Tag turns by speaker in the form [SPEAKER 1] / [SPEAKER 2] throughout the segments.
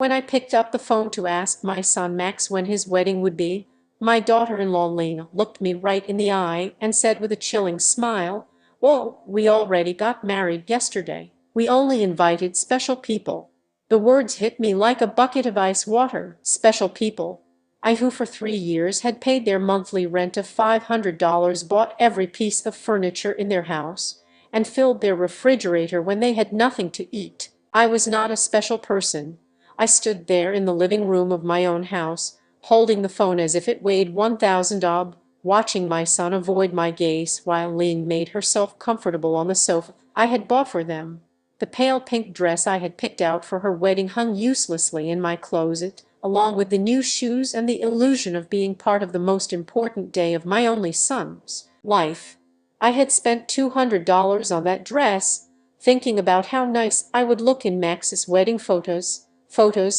[SPEAKER 1] when I picked up the phone to ask my son Max when his wedding would be, my daughter-in-law Lena looked me right in the eye and said with a chilling smile, "Well, we already got married yesterday. We only invited special people." The words hit me like a bucket of ice water. Special people. I, who for 3 years had paid their monthly rent of $500, bought every piece of furniture in their house, and filled their refrigerator when they had nothing to eat. I was not a special person. I stood there in the living room of my own house, holding the phone as if it weighed 1,000 odd, watching my son avoid my gaze while Lynn made herself comfortable on the sofa I had bought for them. The pale pink dress I had picked out for her wedding hung uselessly in my closet, along with the new shoes and the illusion of being part of the most important day of my only son's life. I had spent $200 on that dress, thinking about how nice I would look in Max's wedding photos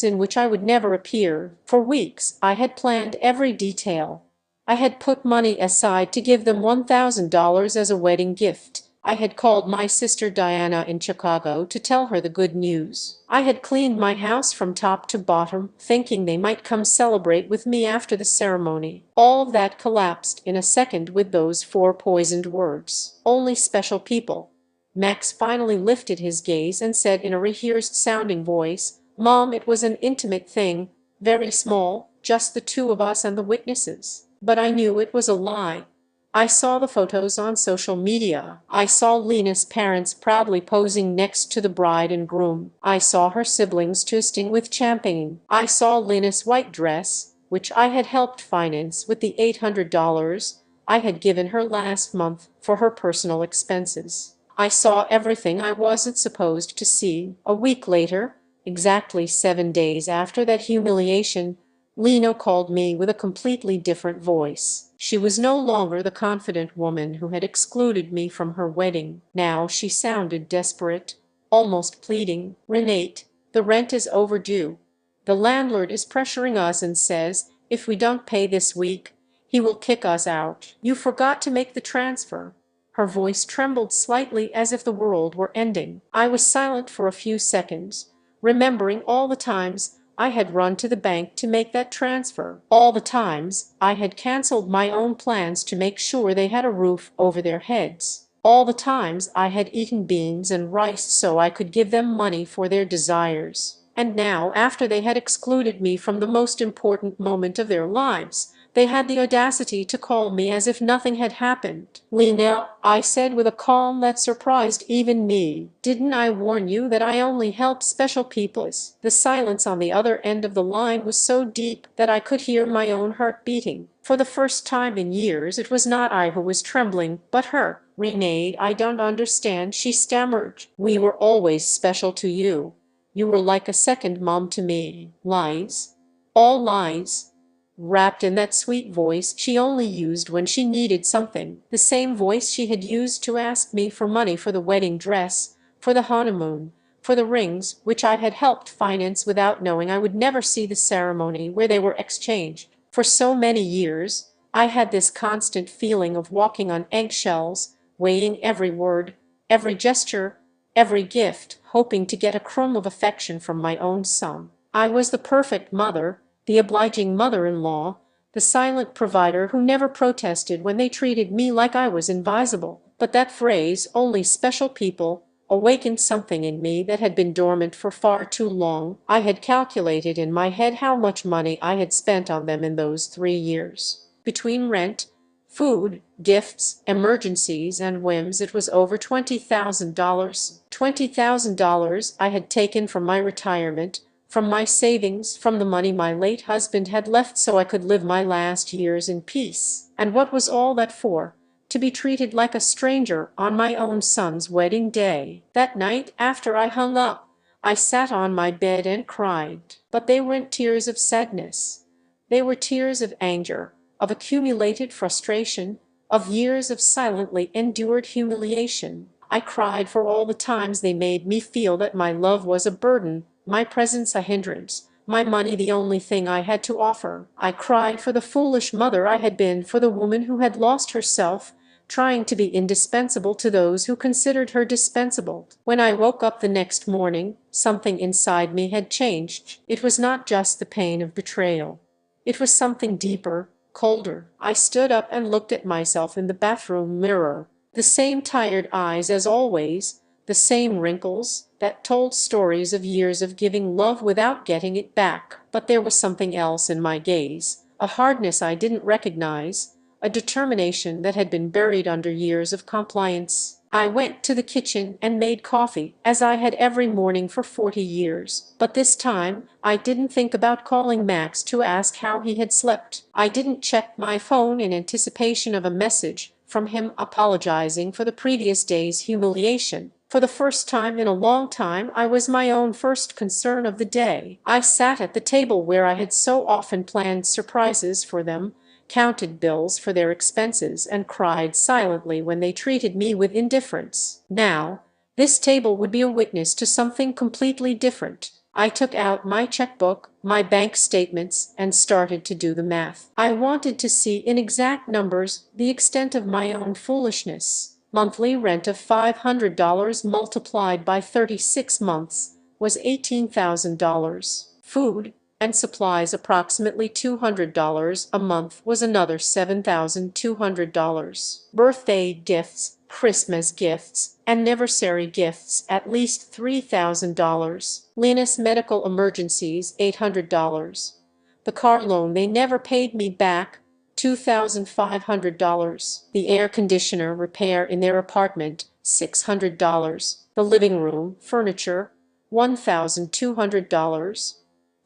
[SPEAKER 1] in which I would never appear. For weeks I had planned every detail. I had put money aside to give them $1,000 as a wedding gift. I had called my sister Diana in Chicago to tell her the good news. I had cleaned my house from top to bottom, thinking they might come celebrate with me after the ceremony. All of that collapsed in a second with those four poisoned words. Only special people. Max finally lifted his gaze and said in a rehearsed-sounding voice, "Mom, it was an intimate thing, very small, just the two of us and the witnesses." But I knew it was a lie. I saw the photos on social media. I saw Lena's parents proudly posing next to the bride and groom. I saw her siblings toasting with champagne. I saw Lena's white dress, which I had helped finance with the $800 I had given her last month for her personal expenses. I saw everything I wasn't supposed to see. A week later, exactly 7 days after that humiliation, Lena called me with a completely different voice. She was no longer the confident woman who had excluded me from her wedding. Now she sounded desperate, almost pleading. "Renate, the rent is overdue. The landlord is pressuring us and says if we don't pay this week, he will kick us out. You forgot to make the transfer." Her voice trembled slightly as if the world were ending. I was silent for a few seconds, remembering all the times I had run to the bank to make that transfer, all the times I had canceled my own plans to make sure they had a roof over their heads, all the times I had eaten beans and rice so I could give them money for their desires. And now, after they had excluded me from the most important moment of their lives, they had the audacity to call me as if nothing had happened. "Lena," I said with a calm that surprised even me, "didn't I warn you that I only help special people?" The silence on the other end of the line was so deep that I could hear my own heart beating. For the first time in years it was not I who was trembling, but her. "Renee, I don't understand," she stammered. "We were always special to you. You were like a second mom to me." Lies. All lies. Wrapped in that sweet voice she only used when she needed something, the same voice she had used to ask me for money for the wedding dress, for the honeymoon, for the rings which I had helped finance without knowing I would never see the ceremony where they were exchanged. For so many years I had this constant feeling of walking on eggshells, weighing every word, every gesture, every gift, hoping to get a crumb of affection from my own son. I was the perfect mother, the obliging mother-in-law, the silent provider who never protested when they treated me like I was invisible. But that phrase, "only special people," awakened something in me that had been dormant for far too long. I had calculated in my head how much money I had spent on them in those 3 years. Between rent, food, gifts, emergencies, and whims, it was over $20,000. $20,000 I had taken from my retirement, from my savings, from the money my late husband had left so I could live my last years in peace. And what was all that for? To be treated like a stranger on my own son's wedding day. That night, after I hung up, I sat on my bed and cried. But they weren't tears of sadness. They were tears of anger, of accumulated frustration, of years of silently endured humiliation. I cried for all the times they made me feel that my love was a burden, my presence a hindrance, my money the only thing I had to offer. I cried for the foolish mother I had been, for the woman who had lost herself, trying to be indispensable to those who considered her dispensable. When I woke up the next morning, something inside me had changed. It was not just the pain of betrayal. It was something deeper, colder. I stood up and looked at myself in the bathroom mirror. The same tired eyes as always, the same wrinkles that told stories of years of giving love without getting it back. But there was something else in my gaze, a hardness I didn't recognize, a determination that had been buried under years of compliance. I went to the kitchen and made coffee, as I had every morning for 40 years. But this time, I didn't think about calling Max to ask how he had slept. I didn't check my phone in anticipation of a message from him apologizing for the previous day's humiliation. For the first time in a long time, I was my own first concern of the day. I sat at the table where I had so often planned surprises for them, counted bills for their expenses, and cried silently when they treated me with indifference. Now, this table would be a witness to something completely different. I took out my checkbook, my bank statements, and started to do the math. I wanted to see in exact numbers the extent of my own foolishness. Monthly rent of $500 multiplied by 36 months was $18,000. Food and supplies approximately $200 a month was another $7,200. Birthday gifts, Christmas gifts, and anniversary gifts at least $3,000. Lena's medical emergencies $800. The car loan they never paid me back, $2,500. The air conditioner repair in their apartment, $600. The living room furniture, $1,200.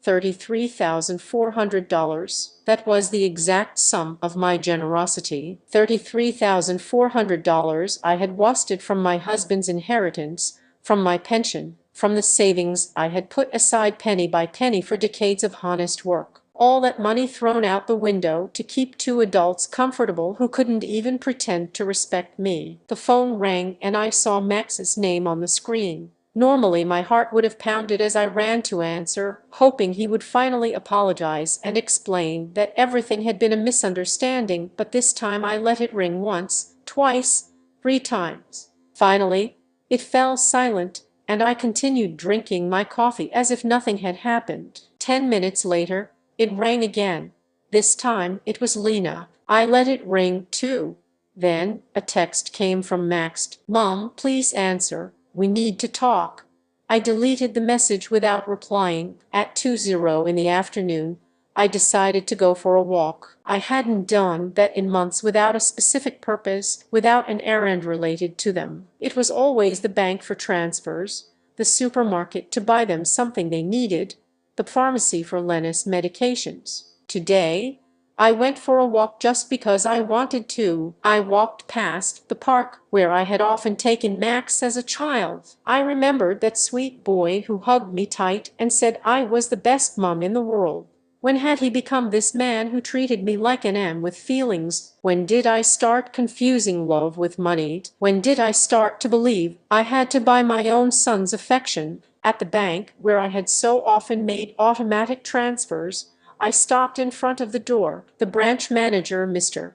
[SPEAKER 1] $33,400. That was the exact sum of my generosity. $33,400 I had wasted from my husband's inheritance, from my pension, from the savings I had put aside penny by penny for decades of honest work. All that money thrown out the window to keep two adults comfortable who couldn't even pretend to respect me. The phone rang and I saw Max's name on the screen. Normally, my heart would have pounded as I ran to answer, hoping he would finally apologize and explain that everything had been a misunderstanding, but this time I let it ring once, twice, 3 times. Finally, it fell silent, and I continued drinking my coffee as if nothing had happened. 10 minutes later, it rang again. This time, it was Lena. I let it ring, too. Then, a text came from Max. "Mom, please answer. We need to talk." I deleted the message without replying. At 2:00 in the afternoon, I decided to go for a walk. I hadn't done that in months without a specific purpose, without an errand related to them. It was always the bank for transfers, the supermarket to buy them something they needed, the pharmacy for Lena's medications. Today, I went for a walk just because I wanted to. I walked past the park where I had often taken Max as a child. I remembered that sweet boy who hugged me tight and said I was the best mom in the world. When had he become this man who treated me like an M with feelings? When did I start confusing love with money? When did I start to believe I had to buy my own son's affection? At the bank, where I had so often made automatic transfers, I stopped in front of the door. The branch manager, Mr.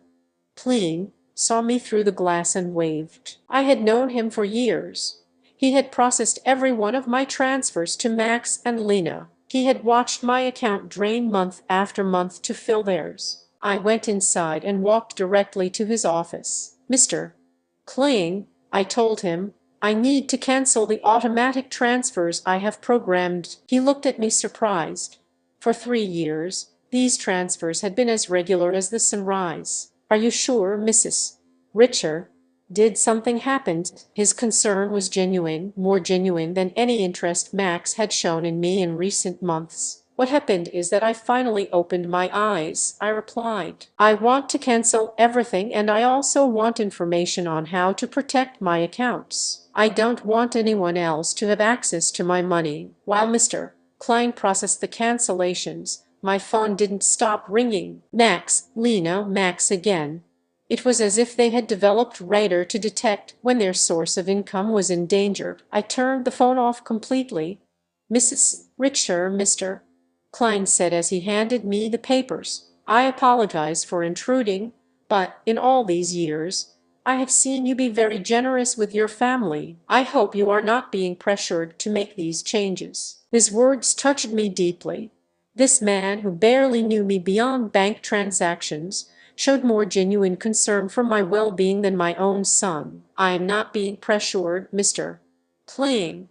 [SPEAKER 1] Pleen, saw me through the glass and waved. I had known him for years. He had processed every one of my transfers to Max and Lena. He had watched my account drain month after month to fill theirs. I went inside and walked directly to his office. "Mr. Pleen," I told him, "I need to cancel the automatic transfers I have programmed." He looked at me surprised. For 3 years, these transfers had been as regular as the sunrise. "Are you sure, Mrs. Richer? Did something happen?" His concern was genuine, more genuine than any interest Max had shown in me in recent months. "What happened is that I finally opened my eyes," I replied. "I want to cancel everything, and I also want information on how to protect my accounts. I don't want anyone else to have access to my money." While Mr. Klein processed the cancellations, my phone didn't stop ringing. Max, Lena, Max again. It was as if they had developed radar to detect when their source of income was in danger. I turned the phone off completely. "Mrs. Richer," Mr. Klein said as he handed me the papers. "I apologize for intruding, but in all these years, I have seen you be very generous with your family. I hope you are not being pressured to make these changes." His words touched me deeply. This man, who barely knew me beyond bank transactions, showed more genuine concern for my well-being than my own son. "I am not being pressured, Mr. Playing.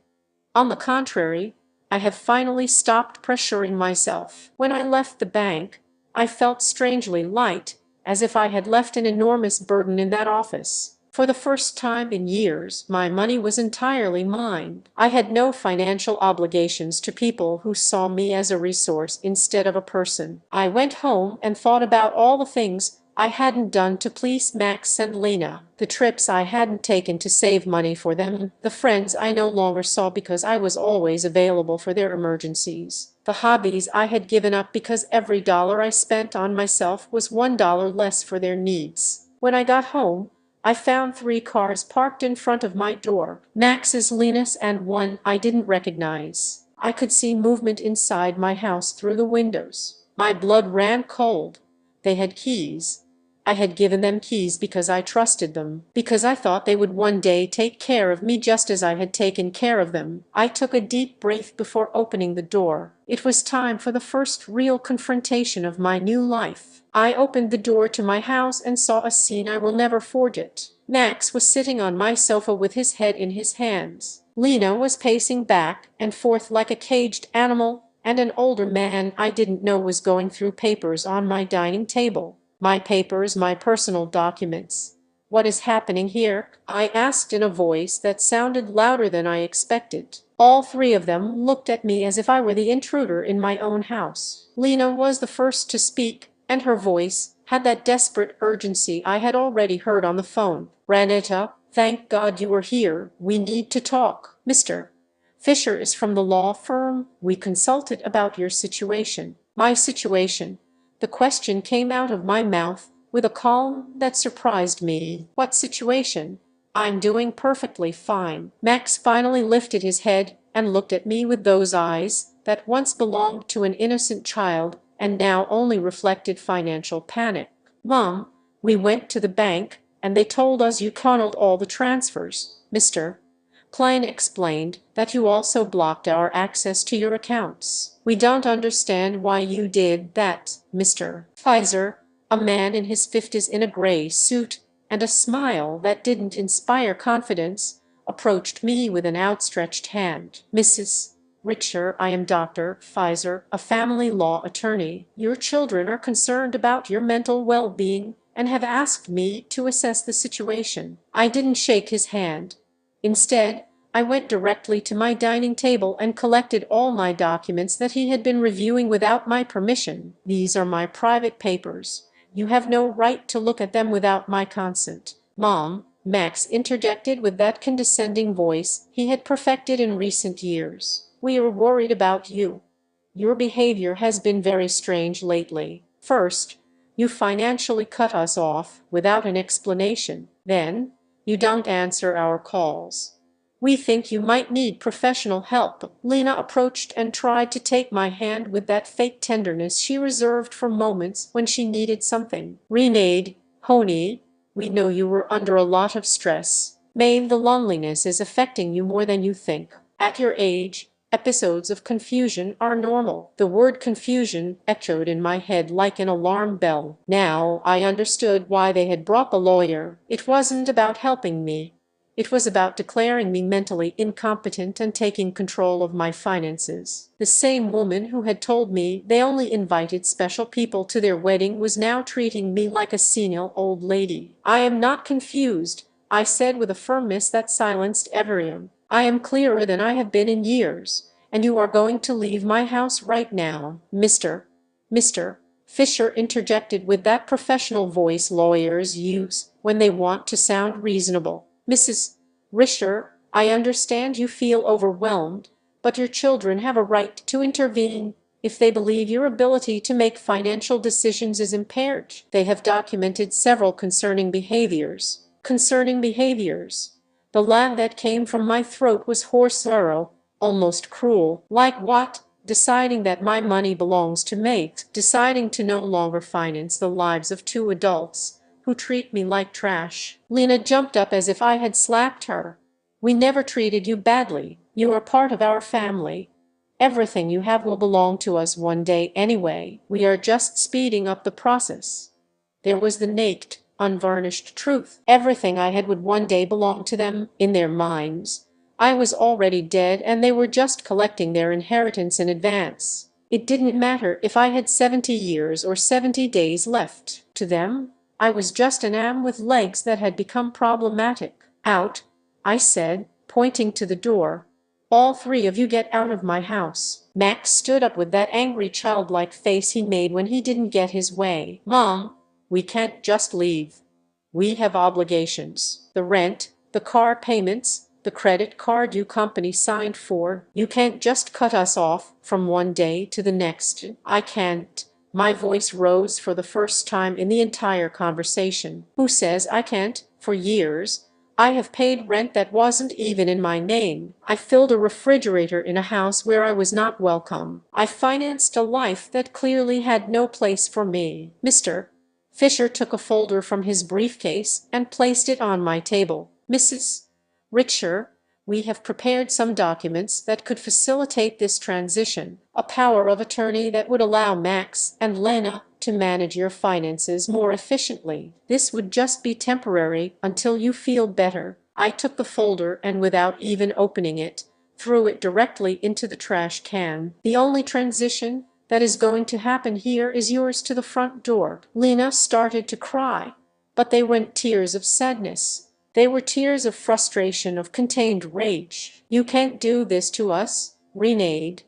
[SPEAKER 1] On the contrary, I have finally stopped pressuring myself." When I left the bank, I felt strangely light, as if I had left an enormous burden in that office. For the first time in years, my money was entirely mine. I had no financial obligations to people who saw me as a resource instead of a person. I went home and thought about all the things I hadn't done to please Max and Lena, the trips I hadn't taken to save money for them, the friends I no longer saw because I was always available for their emergencies, the hobbies I had given up because every dollar I spent on myself was $1 less for their needs. When I got home, I found 3 cars parked in front of my door, Max's, Lena's, and one I didn't recognize. I could see movement inside my house through the windows. My blood ran cold. They had keys. I had given them keys because I trusted them, because I thought they would one day take care of me just as I had taken care of them. I took a deep breath before opening the door. It was time for the first real confrontation of my new life. I opened the door to my house and saw a scene I will never forget. Max was sitting on my sofa with his head in his hands. Lena was pacing back and forth like a caged animal, and an older man I didn't know was going through papers on my dining table. My papers, my personal documents. "What is happening here?" I asked in a voice that sounded louder than I expected. All 3 of them looked at me as if I were the intruder in my own house. Lena was the first to speak, and her voice had that desperate urgency I had already heard on the phone. "Ranetta, thank God you are here. We need to talk. Mr. Fisher is from the law firm. We consulted about your situation." My situation. The question came out of my mouth with a calm that surprised me. "What situation?" "I'm doing perfectly fine." Max finally lifted his head and looked at me with those eyes that once belonged to an innocent child and now only reflected financial panic. "Mom, we went to the bank and they told us you canceled all the transfers. Mr. Klein explained that you also blocked our access to your accounts. We don't understand why you did that, Mr. Pfizer." A man in his 50s in a gray suit and a smile that didn't inspire confidence approached me with an outstretched hand. "Mrs. Richter, I am Dr. Pfizer, a family law attorney. Your children are concerned about your mental well-being and have asked me to assess the situation." I didn't shake his hand. Instead, I went directly to my dining table and collected all my documents that he had been reviewing without my permission. "These are my private papers. You have no right to look at them without my consent." "Mom," Max interjected with that condescending voice he had perfected in recent years, "we are worried about you. Your behavior has been very strange lately. First, you financially cut us off without an explanation. Then, you don't answer our calls. We think you might need professional help." Lena approached and tried to take my hand with that fake tenderness she reserved for moments when she needed something. "Renee, honey, we know you were under a lot of stress. Maybe the loneliness is affecting you more than you think. At your age, episodes of confusion are normal." The word confusion echoed in my head like an alarm bell. Now I understood why they had brought the lawyer. It wasn't about helping me. It was about declaring me mentally incompetent and taking control of my finances. The same woman who had told me they only invited special people to their wedding was now treating me like a senile old lady. "I am not confused," I said with a firmness that silenced everyone. "I am clearer than I have been in years, and you are going to leave my house right now." Mr. Fisher interjected with that professional voice lawyers use when they want to sound reasonable. "Mrs. Richter, I understand you feel overwhelmed, but your children have a right to intervene if they believe your ability to make financial decisions is impaired. They have documented several concerning behaviors." Concerning behaviors. The laugh that came from my throat was hoarse sorrow, almost cruel. "Like what?" "Deciding that my money belongs to Max, deciding to no longer finance the lives of 2 adults who treat me like trash." Lena jumped up as if I had slapped her. "We never treated you badly. You are part of our family. Everything you have will belong to us one day anyway. We are just speeding up the process." There was the naked, unvarnished truth. Everything I had would one day belong to them. In their minds, I was already dead and they were just collecting their inheritance in advance. It didn't matter if I had 70 years or 70 days left. To them, I was just an am with legs that had become problematic. "Out," I said, pointing to the door. "All three of you get out of my house." Max stood up with that angry childlike face he made when he didn't get his way. "Mom, we can't just leave. We have obligations. The rent, the car payments, the credit card you company signed for. You can't just cut us off from one day to the next." "I can't." My voice rose for the first time in the entire conversation. "Who says I can't? For years, I have paid rent that wasn't even in my name. I filled a refrigerator in a house where I was not welcome. I financed a life that clearly had no place for me." Mr. Fisher took a folder from his briefcase and placed it on my table. "Mrs. Richter, we have prepared some documents that could facilitate this transition, a power of attorney that would allow Max and Lena to manage your finances more efficiently. This would just be temporary until you feel better." I took the folder and without even opening it, threw it directly into the trash can. "The only transition that is going to happen here is yours to the front door." Lena started to cry, but they weren't tears of sadness. They were tears of frustration, of contained rage. "You can't do this to us, Renade.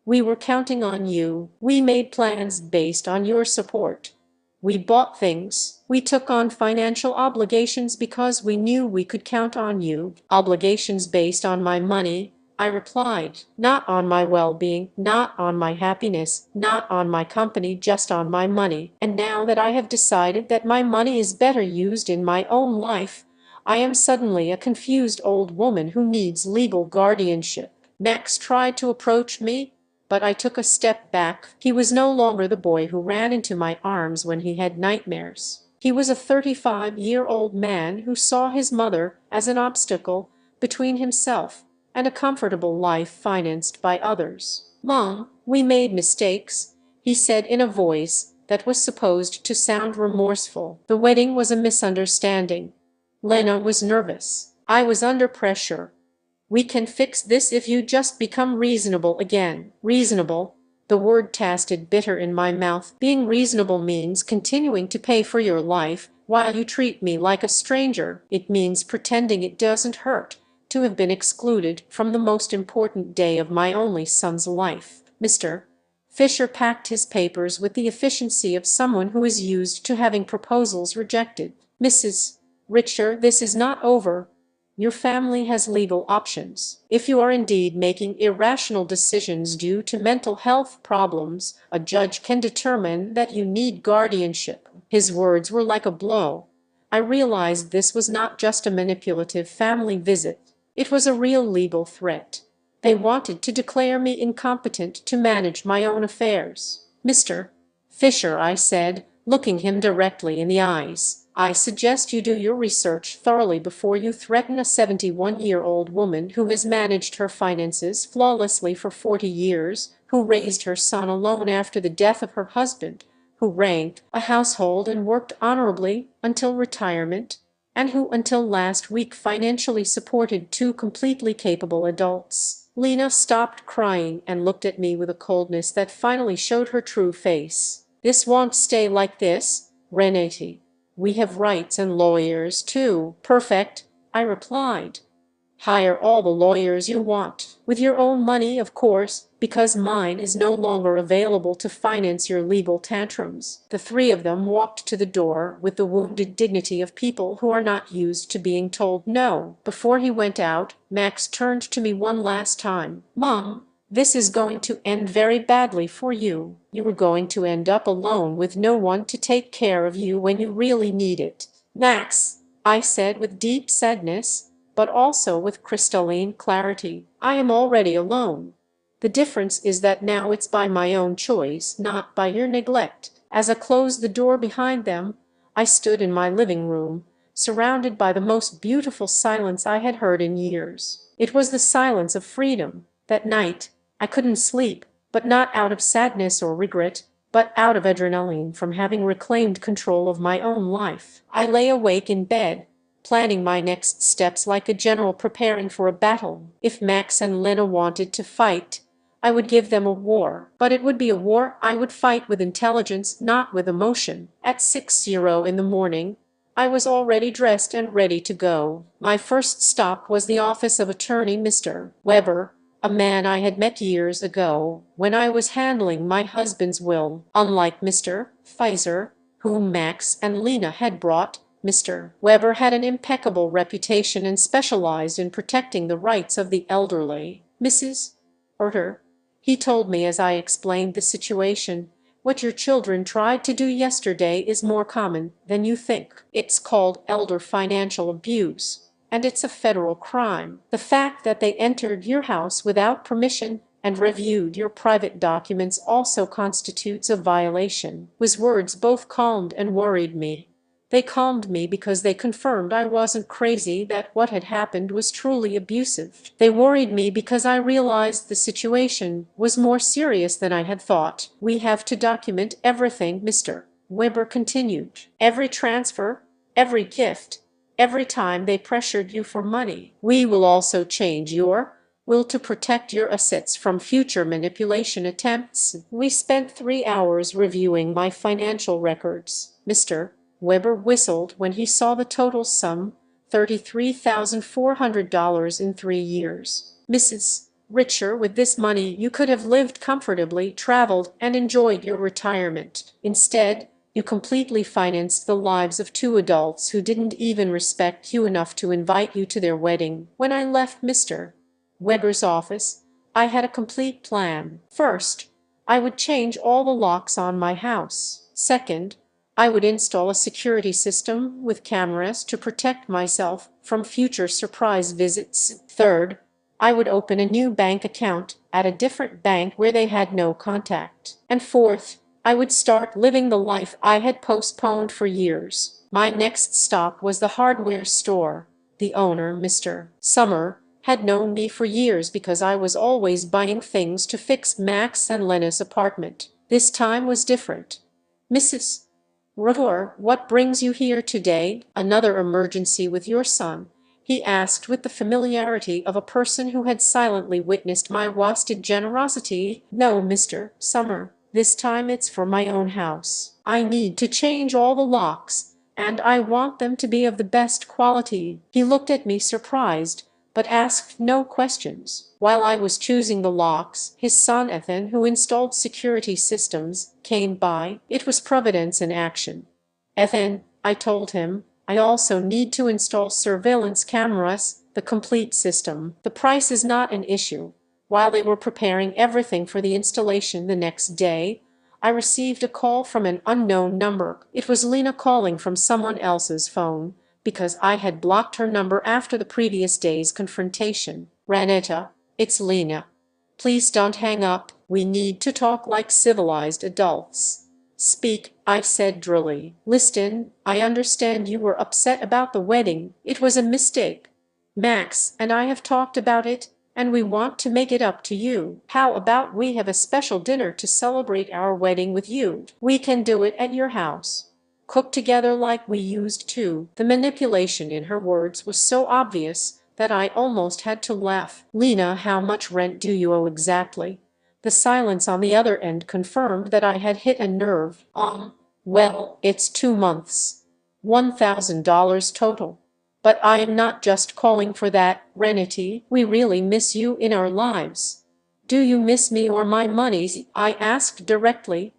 [SPEAKER 1] We were counting on you. We made plans based on your support. We bought things. We took on financial obligations because we knew we could count on you." "Obligations based on my money," I replied. "Not on my well-being, not on my happiness, not on my company, just on my money. And now that I have decided that my money is better used in my own life, I am suddenly a confused old woman who needs legal guardianship." Max tried to approach me, but I took a step back. He was no longer the boy who ran into my arms when he had nightmares. He was a 35-year-old man who saw his mother as an obstacle between himself and a comfortable life financed by others. "Mom, we made mistakes," he said in a voice that was supposed to sound remorseful. "The wedding was a misunderstanding." Lena was nervous. I was under pressure. "We can fix this if you just become reasonable again." Reasonable? The word tasted bitter in my mouth. Being reasonable means continuing to pay for your life while you treat me like a stranger. It means pretending it doesn't hurt to have been excluded from the most important day of my only son's life. Mr. Fisher packed his papers with the efficiency of someone who is used to having proposals rejected. "Mrs. Richter, this is not over. Your family has legal options. If you are indeed making irrational decisions due to mental health problems, a judge can determine that you need guardianship." His words were like a blow. I realized this was not just a manipulative family visit. It was a real legal threat. They wanted to declare me incompetent to manage my own affairs. "Mr. Fisher," I said, looking him directly in the eyes, "I suggest you do your research thoroughly before you threaten a 71-year-old woman who has managed her finances flawlessly for 40 years, who raised her son alone after the death of her husband, who ran a household and worked honorably until retirement, and who until last week financially supported two completely capable adults." Lena stopped crying and looked at me with a coldness that finally showed her true face. "This won't stay like this, Renate. We have rights and lawyers too." "Perfect," I replied. "Hire all the lawyers you want. With your own money, of course, because mine is no longer available to finance your legal tantrums." The three of them walked to the door with the wounded dignity of people who are not used to being told no. Before he went out, Max turned to me one last time. "Mom, this is going to end very badly for you. You are going to end up alone with no one to take care of you when you really need it." "Max," I said with deep sadness, but also with crystalline clarity, "I am already alone. The difference is that now it's by my own choice, not by your neglect." As I closed the door behind them, I stood in my living room, surrounded by the most beautiful silence I had heard in years. It was the silence of freedom. That night, I couldn't sleep, but not out of sadness or regret, but out of adrenaline from having reclaimed control of my own life. I lay awake in bed, planning my next steps like a general preparing for a battle. If Max and Lena wanted to fight, I would give them a war, but it would be a war I would fight with intelligence, not with emotion. At 6:00 in the morning, I was already dressed and ready to go. My first stop was the office of attorney Mr. Weber, a man I had met years ago when I was handling my husband's will. Unlike Mr. Pfizer, whom Max and Lena had brought, Mr. Weber had an impeccable reputation and specialized in protecting the rights of the elderly. Mrs. Urter, he told me as I explained the situation, what your children tried to do yesterday is more common than you think. It's called elder financial abuse, and it's a federal crime. The fact that they entered your house without permission and reviewed your private documents also constitutes a violation. His words both calmed and worried me. They calmed me because they confirmed I wasn't crazy, that what had happened was truly abusive. They worried me because I realized the situation was more serious than I had thought. We have to document everything, Mr. Weber continued. Every transfer, every gift, every time they pressured you for money. We will also change your will to protect your assets from future manipulation attempts. We spent 3 hours reviewing my financial records. Mr. Weber whistled when he saw the total sum, $33,400 in 3 years. Mrs. Richer, with this money you could have lived comfortably, traveled, and enjoyed your retirement. Instead, you completely financed the lives of 2 adults who didn't even respect you enough to invite you to their wedding. When I left Mr. Weber's office, I had a complete plan. First, I would change all the locks on my house. Second, I would install a security system with cameras to protect myself from future surprise visits. Third, I would open a new bank account at a different bank where they had no contact. And fourth, I would start living the life I had postponed for years. My next stop was the hardware store. The owner, Mr. Summer, had known me for years because I was always buying things to fix Max and Lena's apartment. This time was different. Mrs. Rutter, what brings you here today? Another emergency with your son? He asked with the familiarity of a person who had silently witnessed my wasted generosity. No, Mr. Summer, this time it's for my own house. I need to change all the locks, and I want them to be of the best quality. He looked at me surprised, but asked no questions. While I was choosing the locks, his son Ethan, who installed security systems, came by. It was Providence in action. Ethan, I told him, I also need to install surveillance cameras, the complete system. The price is not an issue. While they were preparing everything for the installation the next day, I received a call from an unknown number. It was Lena calling from someone else's phone, because I had blocked her number after the previous day's confrontation. Ranetta, it's Lena. Please don't hang up. We need to talk like civilized adults. Speak, I said drily. Listen, I understand you were upset about the wedding. It was a mistake. Max and I have talked about it, and we want to make it up to you. How about we have a special dinner to celebrate our wedding with you? We can do it at your house. Cook together like we used to. The manipulation in her words was so obvious that I almost had to laugh. Lena, how much rent do you owe exactly? The silence on the other end confirmed that I had hit a nerve. Well, it's 2 months. $1,000 total. But I am not just calling for that, Renity. We really miss you in our lives. Do you miss me or my money? I asked directly.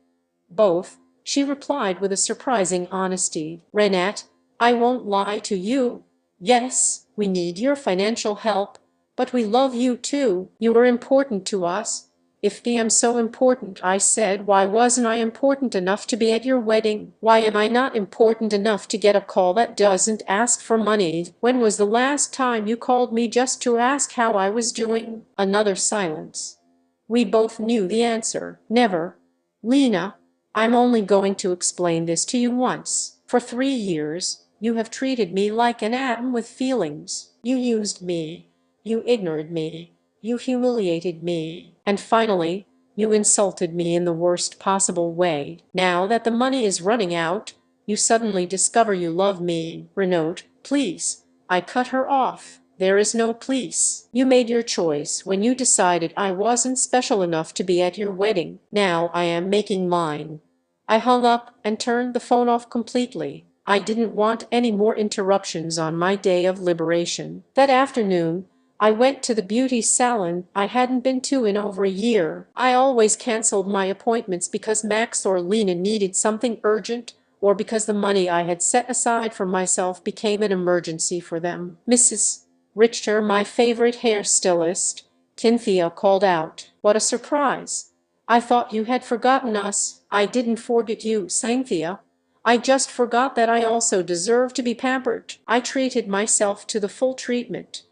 [SPEAKER 1] Both, she replied with a surprising honesty. Renat, I won't lie to you. Yes, we need your financial help, but we love you too. You are important to us. If I am so important, I said, why wasn't I important enough to be at your wedding? Why am I not important enough to get a call that doesn't ask for money? When was the last time you called me just to ask how I was doing? Another silence. We both knew the answer. Never. Lena, I'm only going to explain this to you once. For 3 years, you have treated me like an atom with feelings. You used me. You ignored me. You humiliated me. And finally, you insulted me in the worst possible way. Now that the money is running out, you suddenly discover you love me. Renaud, please. I cut her off. There is no please. You made your choice when you decided I wasn't special enough to be at your wedding. Now I am making mine. I hung up and turned the phone off completely. I didn't want any more interruptions on my day of liberation. That afternoon, I went to the beauty salon I hadn't been to in over a year. I always canceled my appointments because Max or Lena needed something urgent, or because the money I had set aside for myself became an emergency for them. Mrs. Richter, my favorite hairstylist, Cynthia called out. What a surprise! I thought you had forgotten us. I didn't forget you, Cynthia. I just forgot that I also deserve to be pampered. I treated myself to the full treatment.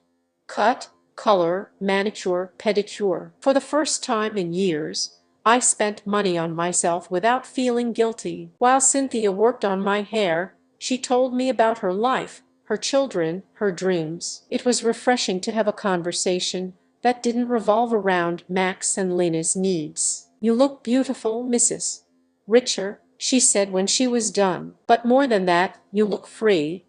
[SPEAKER 1] Cut, color, manicure, pedicure. For the first time in years, I spent money on myself without feeling guilty. While Cynthia worked on my hair, she told me about her life, her children, her dreams. It was refreshing to have a conversation that didn't revolve around Max and Lena's needs. You look beautiful, Mrs. Richter, she said when she was done. But more than that, you look free.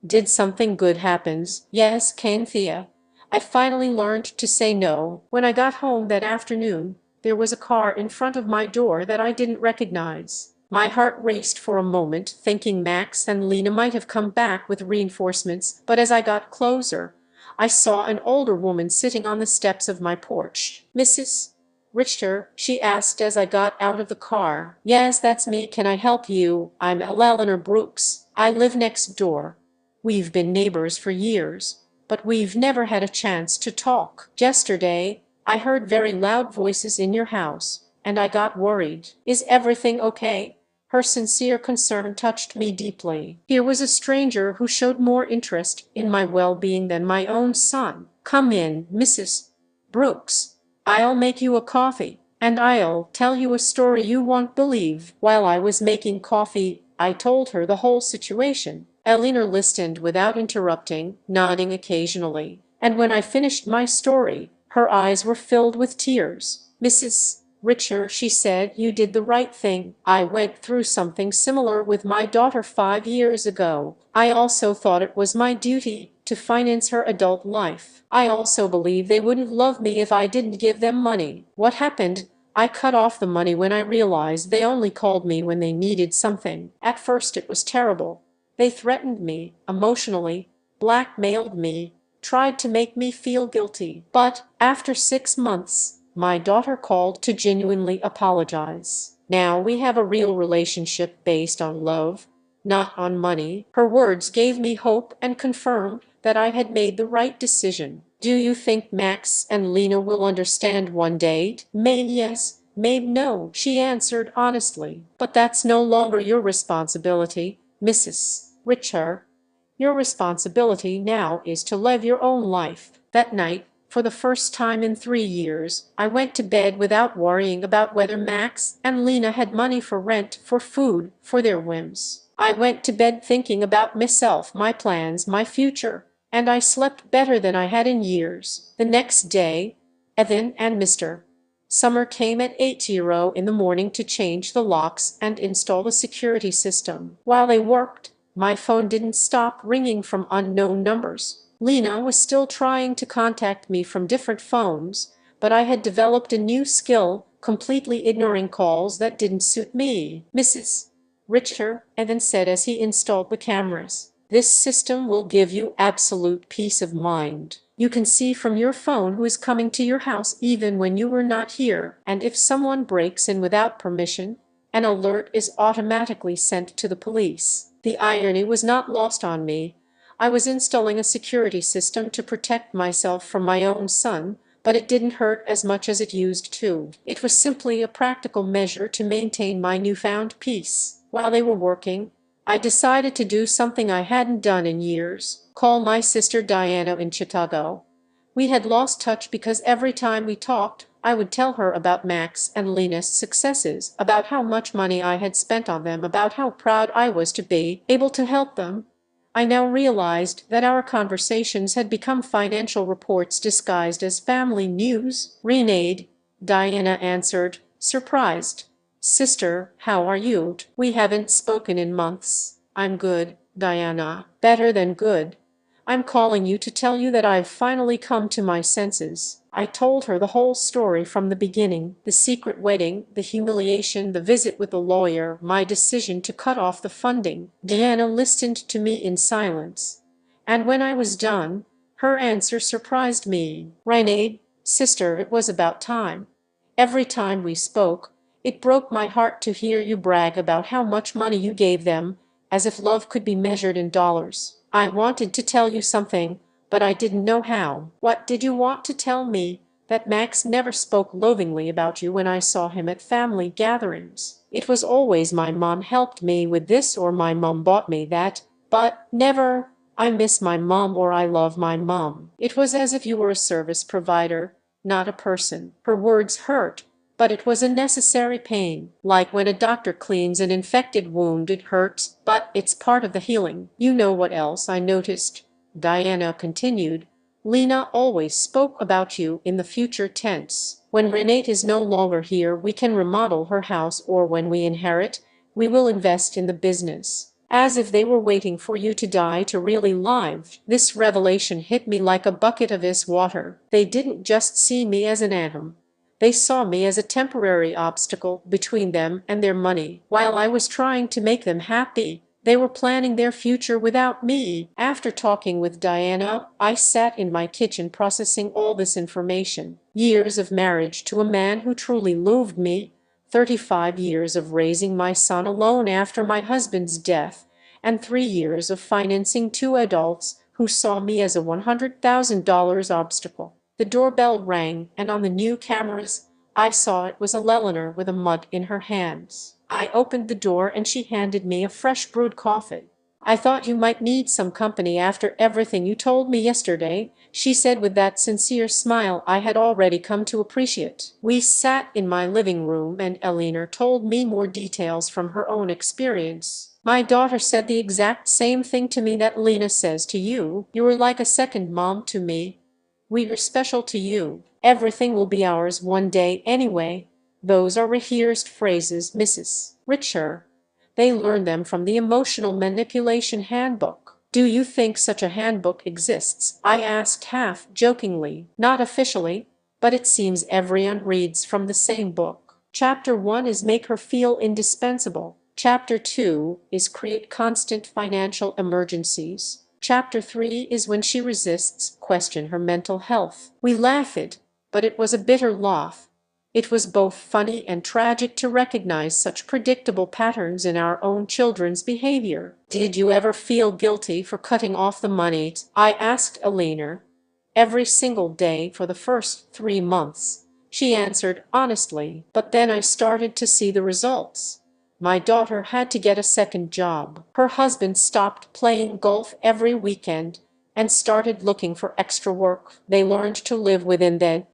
[SPEAKER 1] Did something good happen? Yes, Cynthia. I finally learned to say no. When I got home that afternoon, there was a car in front of my door that I didn't recognize. My heart raced for a moment, thinking Max and Lena might have come back with reinforcements, but as I got closer, I saw an older woman sitting on the steps of my porch. Mrs. Richter, she asked as I got out of the car. Yes, that's me. Can I help you? I'm Eleanor Brooks. I live next door. We've been neighbors for years, but we've never had a chance to talk. Yesterday, I heard very loud voices in your house, and I got worried. Is everything okay? Her sincere concern touched me deeply. Here was a stranger who showed more interest in my well-being than my own son. Come in, Mrs. Brooks. I'll make you a coffee, and I'll tell you a story you won't believe. While I was making coffee, I told her the whole situation. Eleanor listened without interrupting, nodding occasionally. And when I finished my story, her eyes were filled with tears. Mrs. Richter, she said, you did the right thing. I went through something similar with my daughter 5 years ago. I also thought it was my duty to finance her adult life. I also believe they wouldn't love me if I didn't give them money. What happened? I cut off the money when I realized they only called me when they needed something. At first it was terrible. They threatened me, emotionally, blackmailed me, tried to make me feel guilty. But after 6 months, my daughter called to genuinely apologize. Now we have a real relationship based on love, not on money. Her words gave me hope and confirmed that I had made the right decision. Do you think Max and Lena will understand one day? Maybe yes, maybe no, she answered honestly. But that's no longer your responsibility, Mrs. Richter. Your responsibility now is to live your own life. That night, for the first time in 3 years, I went to bed without worrying about whether Max and Lena had money for rent, for food, for their whims. I went to bed thinking about myself, my plans, my future, and I slept better than I had in years. The next day, Evan and Mr. Summer came at 8:00 in the morning to change the locks and install the security system. While they worked, my phone didn't stop ringing from unknown numbers. Lena was still trying to contact me from different phones, but I had developed a new skill, completely ignoring calls that didn't suit me. Mrs. Richter, Evan said as he installed the cameras. This system will give you absolute peace of mind. You can see from your phone who is coming to your house even when you were not here, and if someone breaks in without permission, an alert is automatically sent to the police. The irony was not lost on me. I was installing a security system to protect myself from my own son, but it didn't hurt as much as it used to. It was simply a practical measure to maintain my newfound peace. While they were working, I decided to do something I hadn't done in years: call my sister Diana in Chicago. We had lost touch because every time we talked, I would tell her about Max and Lena's successes, about how much money I had spent on them, about how proud I was to be able to help them. I now realized that our conversations had become financial reports disguised as family news. "Renee," Diana answered, surprised. "Sister, how are you? We haven't spoken in months." "I'm good, Diana. Better than good. I'm calling you to tell you that I've finally come to my senses." I told her the whole story from the beginning, the secret wedding, the humiliation, the visit with the lawyer, my decision to cut off the funding. Diana listened to me in silence. And when I was done, her answer surprised me. "Renee, sister, it was about time." Every time we spoke, it broke my heart to hear you brag about how much money you gave them, as if love could be measured in dollars. I wanted to tell you something, but I didn't know how. "What did you want to tell me?" "That Max never spoke lovingly about you when I saw him at family gatherings. It was always my mom helped me with this or my mom bought me that, but never, I miss my mom or I love my mom. It was as if you were a service provider, not a person." Her words hurt, but it was a necessary pain. Like when a doctor cleans an infected wound, it hurts, but it's part of the healing. "You know what else I noticed?" Diana continued. "Lena always spoke about you in the future tense. When Renate is no longer here, we can remodel her house, or when we inherit, we will invest in the business." As if they were waiting for you to die to really live. This revelation hit me like a bucket of ice water. They didn't just see me as an atom. They saw me as a temporary obstacle between them and their money. While I was trying to make them happy, they were planning their future without me. After talking with Diana, I sat in my kitchen processing all this information. Years of marriage to a man who truly loved me, 35 years of raising my son alone after my husband's death, and 3 years of financing two adults who saw me as a $100,000 obstacle. The doorbell rang, and on the new cameras, I saw it was Eleanor with a mug in her hands. I opened the door and she handed me a fresh brewed coffee. "I thought you might need some company after everything you told me yesterday," she said with that sincere smile I had already come to appreciate. We sat in my living room and Eleanor told me more details from her own experience. "My daughter said the exact same thing to me that Lena says to you. You were like a second mom to me. We are special to you. Everything will be ours one day anyway." Those are rehearsed phrases, Mrs. Richer. They learn them from the Emotional Manipulation Handbook. "Do you think such a handbook exists?" I asked half jokingly. "Not officially, but it seems everyone reads from the same book. Chapter 1 is make her feel indispensable. Chapter 2 is create constant financial emergencies. Chapter 3 is when she resists, question her mental health." We laughed, but it was a bitter laugh. It was both funny and tragic to recognize such predictable patterns in our own children's behavior. "Did you ever feel guilty for cutting off the money?" I asked Eleanor. "Every single day for the first 3 months," she answered honestly. "But then I started to see the results. My daughter had to get a second job. Her husband stopped playing golf every weekend and started looking for extra work. They learned to live within that